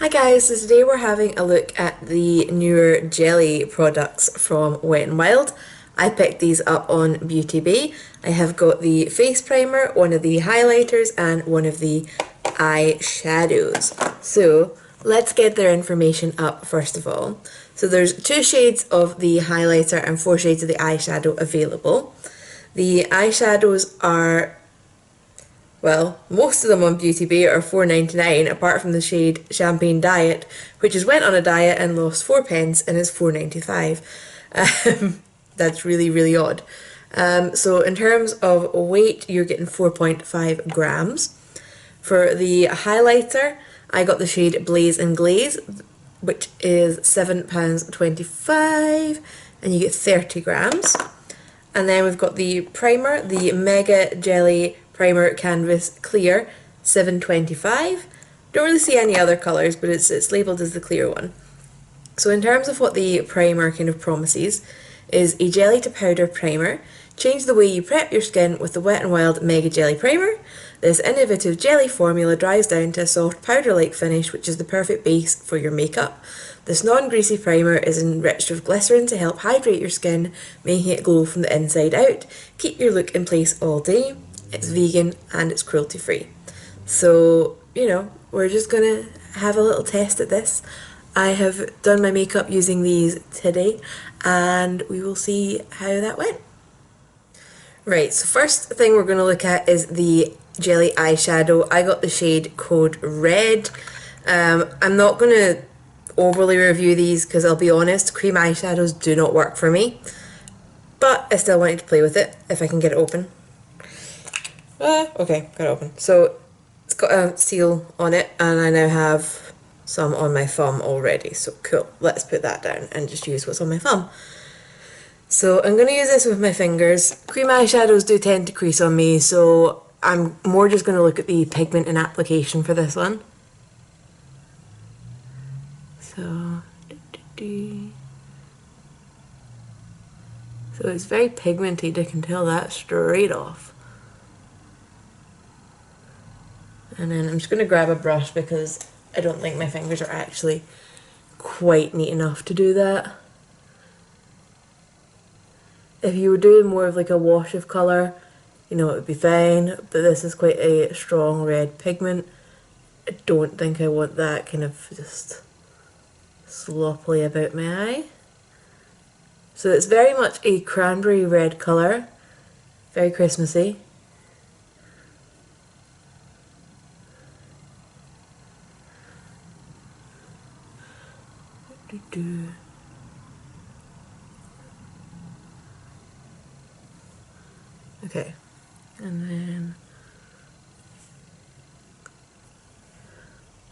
Hi guys, so today we're having a look at the newer jelly products from Wet n Wild. I picked these up on Beauty Bay. I have got the face primer, one of the highlighters and one of the eyeshadows. So let's get their information up first of all. So there's 2 shades of the highlighter and 4 shades of the eyeshadow available. The eyeshadows are, well, most of them on Beauty Bay are $4.99, apart from the shade Champagne Diet, which has went on a diet and lost 4 pence and is $4.95. That's really, really odd. So in terms of weight, you're getting 4.5 grams. For the highlighter, I got the shade Blaze and Glaze, which is £7.25, and you get 30 grams. And then we've got the primer, the Mega Jelly Primer Canvas Clear, $7.25. Don't really see any other colours, but it's labelled as the clear one. So in terms of what the primer kind of promises, is a jelly to powder primer. Change the way you prep your skin with the Wet n Wild Mega Jelly Primer. This innovative jelly formula dries down to a soft powder-like finish, which is the perfect base for your makeup. This non-greasy primer is enriched with glycerin to help hydrate your skin, making it glow from the inside out. Keep your look in place all day. It's vegan and it's cruelty-free. So, we're just gonna have a little test at this. I have done my makeup using these today and we will see how that went. Right, so first thing we're going to look at is the jelly eyeshadow. I got the shade Code Red. I'm not going to overly review these because I'll be honest, cream eyeshadows do not work for me. But I still wanted to play with it if I can get it open. Okay, got it open. So it's got a seal on it and I now have some on my thumb already. So cool, let's put that down and just use what's on my thumb. So I'm going to use this with my fingers. Cream eyeshadows do tend to crease on me, so I'm more just going to look at the pigment and application for this one. So it's very pigmented, I can tell that straight off. And then I'm just going to grab a brush because I don't think my fingers are actually quite neat enough to do that. If you were doing more of like a wash of colour, it would be fine, but this is quite a strong red pigment. I don't think I want that kind of just sloppily about my eye. So it's very much a cranberry red colour, very Christmassy. Okay, and then,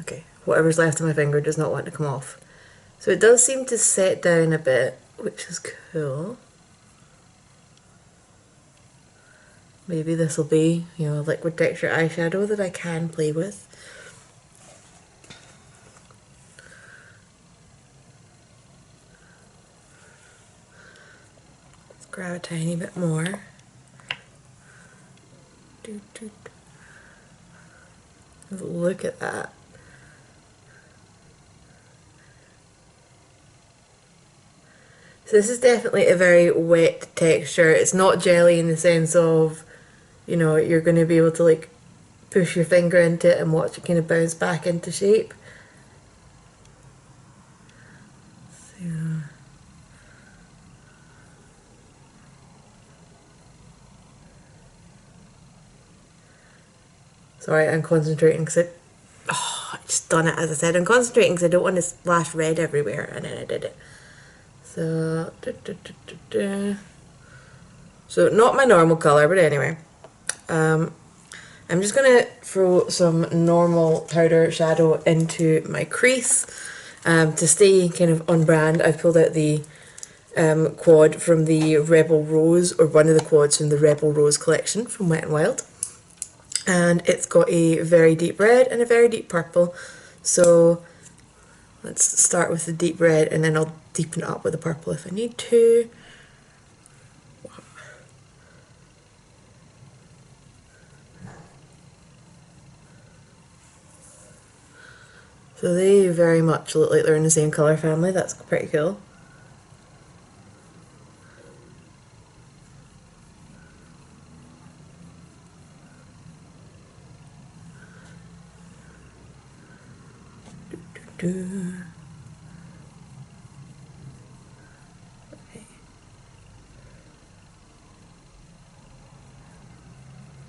okay, whatever's left of my finger does not want to come off. So it does seem to set down a bit, which is cool. Maybe this will be, a liquid texture eyeshadow that I can play with. Let's grab a tiny bit more. Look at that. So this is definitely a very wet texture. It's not jelly in the sense of, you're going to be able to like push your finger into it and watch it kind of bounce back into shape. So, sorry, I'm concentrating because I just done it as I said. I'm concentrating because I don't want to splash red everywhere, and then I did it. So, so not my normal colour, but anyway. I'm just going to throw some normal powder shadow into my crease to stay kind of on brand. I've pulled out the quad from the Rebel Rose, or one of the quads from the Rebel Rose collection from Wet n Wild. And it's got a very deep red and a very deep purple. So let's start with the deep red and then I'll deepen it up with the purple if I need to. So they very much look like they're in the same colour family. That's pretty cool. Okay.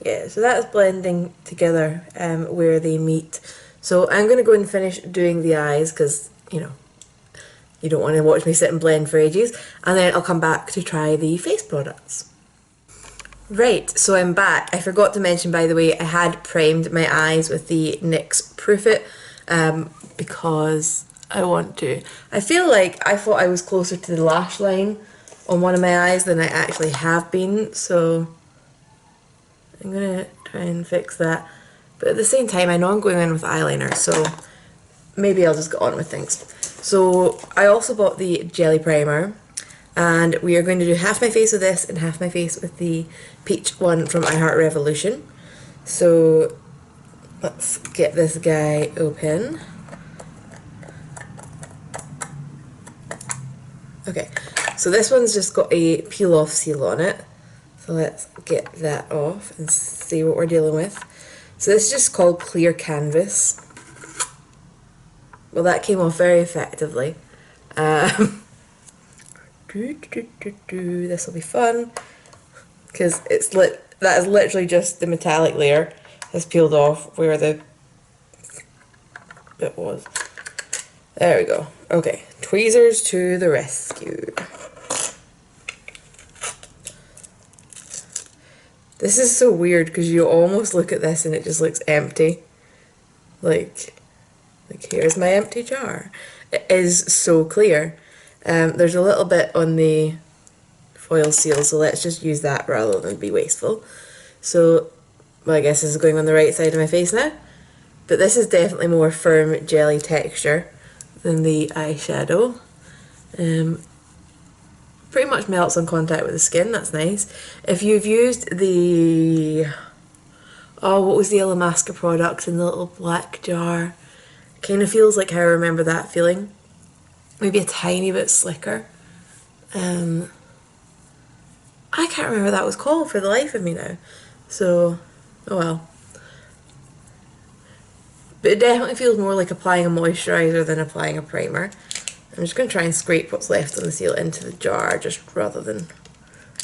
Yeah, so that's blending together where they meet. So I'm going to go and finish doing the eyes because, you know, you don't want to watch me sit and blend for ages. And then I'll come back to try the face products. Right, so I'm back. I forgot to mention, by the way, I had primed my eyes with the NYX Proof It because I want to. I feel like I thought I was closer to the lash line on one of my eyes than I actually have been, so I'm gonna try and fix that. But at the same time, I know I'm going in with eyeliner, so maybe I'll just get on with things. So I also bought the jelly primer, and we are going to do half my face with this and half my face with the peach one from I Heart Revolution. So let's get this guy open. Okay, so this one's just got a peel off seal on it. So let's get that off and see what we're dealing with. So this is just called Clear Canvas. Well, that came off very effectively. This will be fun because that is literally just the metallic layer has peeled off where the bit was. There we go. Okay, tweezers to the rescue. This is so weird because you almost look at this and it just looks empty. Like here's my empty jar. It is so clear. There's a little bit on the foil seal, so let's just use that rather than be wasteful. So, well, I guess this is going on the right side of my face now. But this is definitely more firm jelly texture than the eyeshadow. Pretty much melts on contact with the skin, that's nice. If you've used the, oh, what was the Illamasqua product in the little black jar? Kind of feels like how I remember that feeling. Maybe a tiny bit slicker. I can't remember what that was called for the life of me now. So, oh well. But it definitely feels more like applying a moisturiser than applying a primer. I'm just going to try and scrape what's left on the seal into the jar just rather than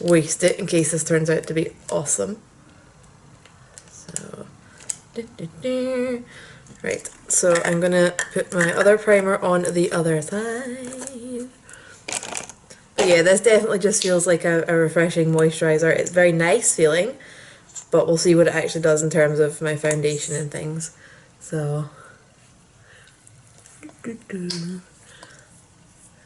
waste it in case this turns out to be awesome. So, right, so I'm going to put my other primer on the other side. But yeah, this definitely just feels like a refreshing moisturiser. It's very nice feeling, but we'll see what it actually does in terms of my foundation and things. So,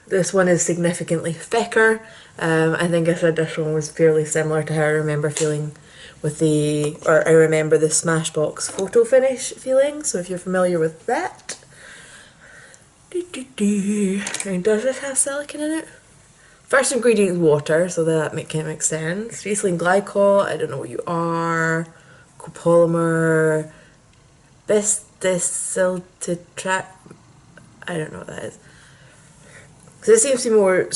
this one is significantly thicker. I think I said this one was fairly similar to how I remember feeling with the, or I remember the Smashbox Photo Finish feeling, so if you're familiar with that. And does this have silicone in it? First ingredient is water, so that kind of makes sense. Ethylene glycol, I don't know what you are. Copolymer, bisdicyltetrat, I don't know what that is. So this seems to be more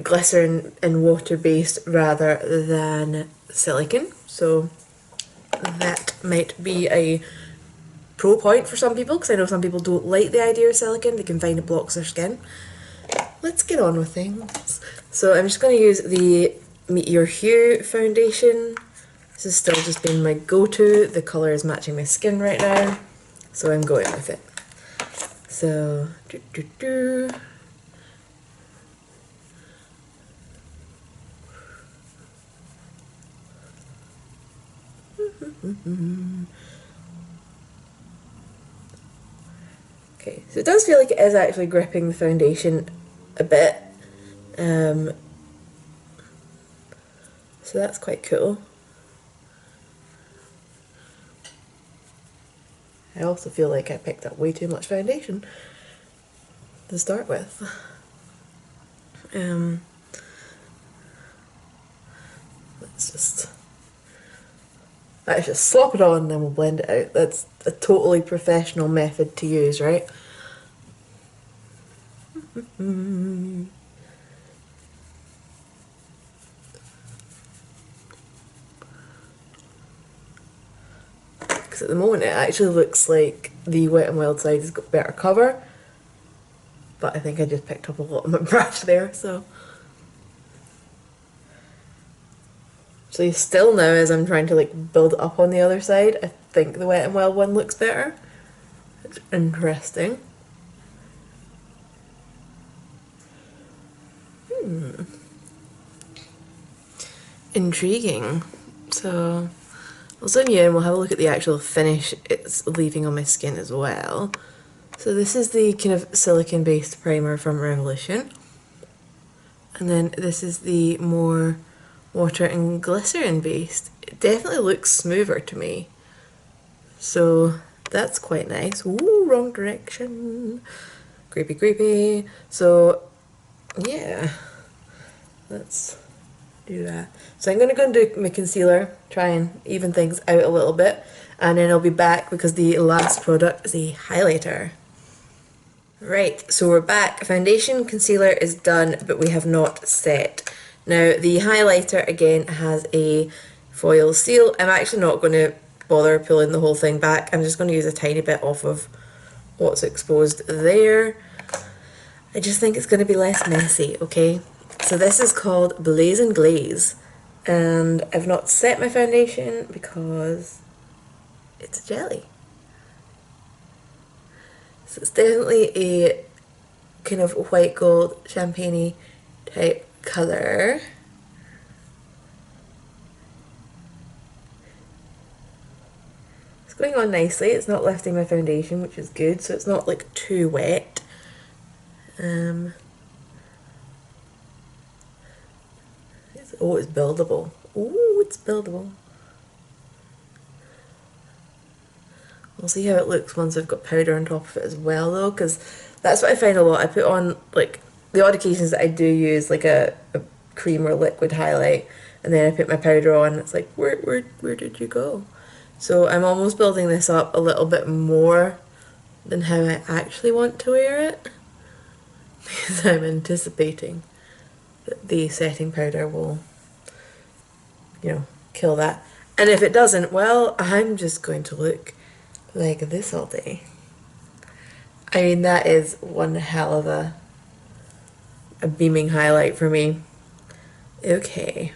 glycerin and water based rather than silicone, so that might be a pro point for some people, because I know some people don't like the idea of silicone. They can find it blocks their skin. Let's get on with things. So I'm just going to use the Meet Your Hue foundation. This is still just being my go-to. The colour is matching my skin right now, so I'm going with it. So, okay, so it does feel like it is actually gripping the foundation a bit. So that's quite cool. I also feel like I picked up way too much foundation to start with. Let's just slop it on and then we'll blend it out. That's a totally professional method to use, right? Because at the moment it actually looks like the Wet n Wild side has got better cover, but I think I just picked up a lot of my brush there, so. So still now, as I'm trying to like build it up on the other side, I think the Wet n Wild one looks better. It's interesting. Intriguing. So I'll zoom you in, we'll have a look at the actual finish it's leaving on my skin as well. So this is the kind of silicone based primer from Revolution. And then this is the more water and glycerin based. It definitely looks smoother to me. So that's quite nice. Ooh, wrong direction. Creepy, creepy. So yeah, let's do that. So I'm going to go and do my concealer, try and even things out a little bit, and then I'll be back because the last product is a highlighter. Right, so we're back. Foundation, concealer is done, but we have not set. Now the highlighter again has a foil seal. I'm actually not going to bother pulling the whole thing back. I'm just going to use a tiny bit off of what's exposed there. I just think it's going to be less messy, okay? So this is called Blaze and Glaze, and I've not set my foundation because it's a jelly. So it's definitely a kind of white gold champagne-y type colour. It's going on nicely. It's not lifting my foundation, which is good, so it's not like too wet. Oh, it's buildable. Oh, it's buildable. We'll see how it looks once I've got powder on top of it as well though, because that's what I find a lot. I put on, like, the odd occasions that I do use like a cream or liquid highlight, and then I put my powder on and it's like, where did you go? So I'm almost building this up a little bit more than how I actually want to wear it, because I'm anticipating that the setting powder will, you know, kill that. And if it doesn't, well, I'm just going to look like this all day. I mean, that is one hell of a beaming highlight for me. Okay.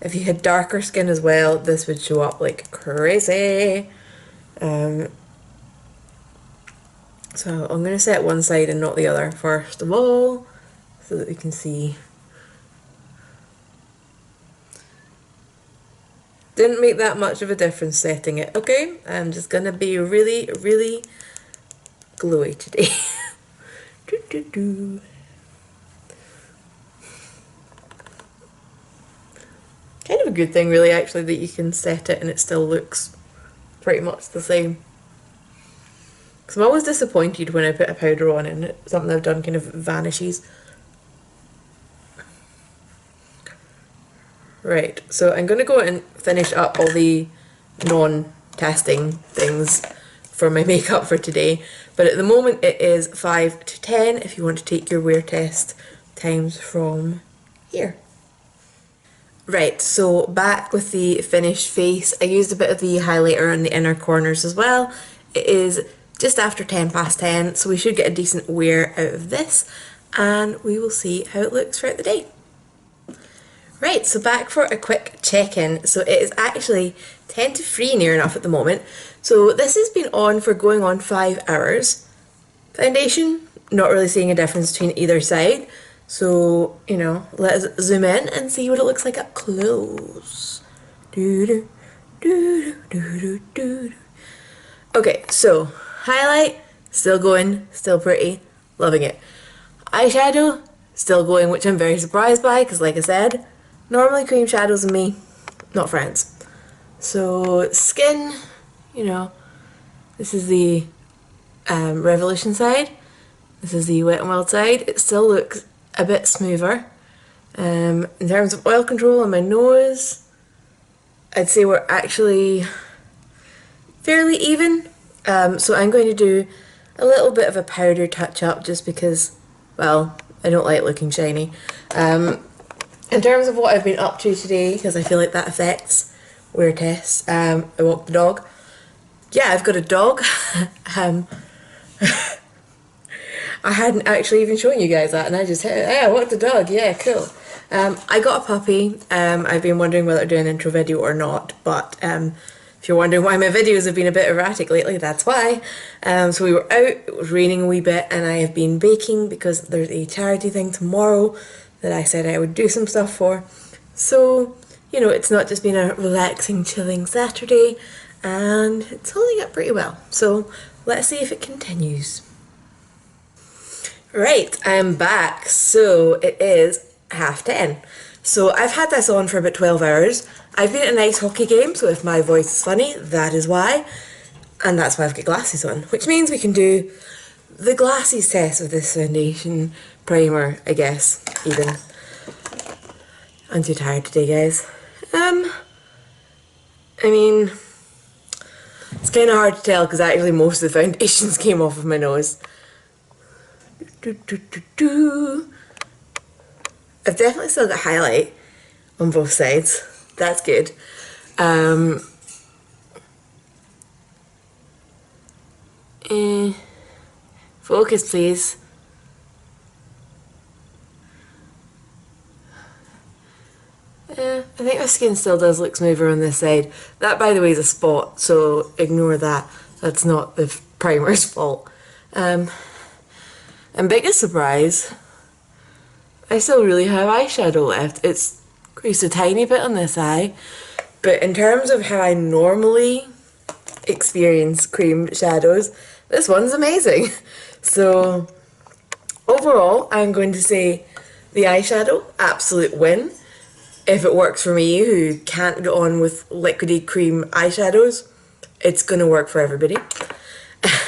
If you had darker skin as well, this would show up like crazy. So I'm going to set one side and not the other first of all, so that we can see. Didn't make that much of a difference setting it, okay? I'm just going to be really, really glowy today. Kind of a good thing really actually that you can set it and it still looks pretty much the same. Because I'm always disappointed when I put a powder on and something I've done kind of vanishes. Right, so I'm going to go and finish up all the non-testing things for my makeup for today. But at the moment it is 5 to 10 if you want to take your wear test times from here. Right, so back with the finished face. I used a bit of the highlighter on the inner corners as well. It is just after 10 past 10, so we should get a decent wear out of this, and we will see how it looks throughout the day. Right, so back for a quick check-in. So it is actually 10 to 3 near enough at the moment. So this has been on for going on 5 hours. Foundation, not really seeing a difference between either side. So, you know, let's zoom in and see what it looks like up close. Okay, so highlight, still going, still pretty, loving it. Eyeshadow, still going, which I'm very surprised by, because like I said, normally cream shadows and me, not friends. So skin, you know, this is the Revolution side, this is the Wet n Wild side. It still looks a bit smoother. In terms of oil control on my nose, I'd say we're actually fairly even. So I'm going to do a little bit of a powder touch up just because, well, I don't like looking shiny. In terms of what I've been up to today, because I feel like that affects wear tests, I walked the dog. Yeah, I've got a dog. I hadn't actually even shown you guys that, and I just hit it. Yeah, I walked the dog. Yeah, cool. I got a puppy. I've been wondering whether to do an intro video or not, but if you're wondering why my videos have been a bit erratic lately, that's why. So we were out, it was raining a wee bit, and I have been baking because there's a charity thing tomorrow that I said I would do some stuff for. So, you know, it's not just been a relaxing, chilling Saturday, and it's holding up pretty well. So let's see if it continues. Right, I'm back. So it is 10:30. So I've had this on for about 12 hours. I've been at an ice hockey game, so if my voice is funny, that is why. And that's why I've got glasses on, which means we can do the glasses test with this foundation primer, I guess, even. I'm too tired today, guys. I mean, it's kind of hard to tell because actually most of the foundations came off of my nose. I've definitely still got highlight on both sides. That's good. Focus, please. I think my skin still does look smoother on this side. That, by the way, is a spot, so ignore that. That's not the primer's fault. And biggest surprise, I still really have eyeshadow left. It's creased a tiny bit on this eye, but in terms of how I normally experience cream shadows, this one's amazing. So overall, I'm going to say the eyeshadow, absolute win. If it works for me, who can't get on with liquidy cream eyeshadows, it's going to work for everybody.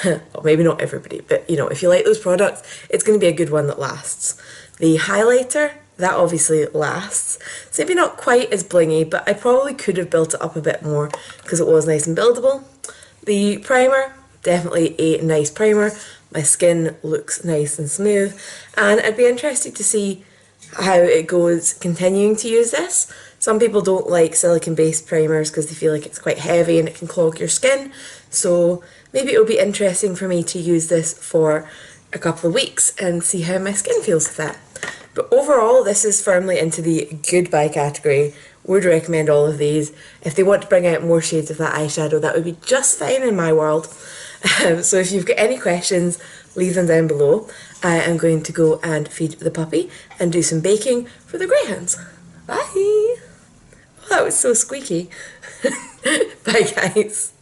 Well, maybe not everybody, but you know, if you like those products, it's going to be a good one that lasts. The highlighter, that obviously lasts. It's maybe not quite as blingy, but I probably could have built it up a bit more because it was nice and buildable. The primer, definitely a nice primer. My skin looks nice and smooth, and I'd be interested to see how it goes continuing to use this. Some people don't like silicone-based primers because they feel like it's quite heavy and it can clog your skin. So maybe it'll be interesting for me to use this for a couple of weeks and see how my skin feels with that. But overall, this is firmly into the goodbye category. Would recommend all of these. If they want to bring out more shades of that eyeshadow, that would be just fine in my world. So if you've got any questions, leave them down below. I am going to go and feed the puppy and do some baking for the greyhounds. Bye! Oh, that was so squeaky. Bye, guys.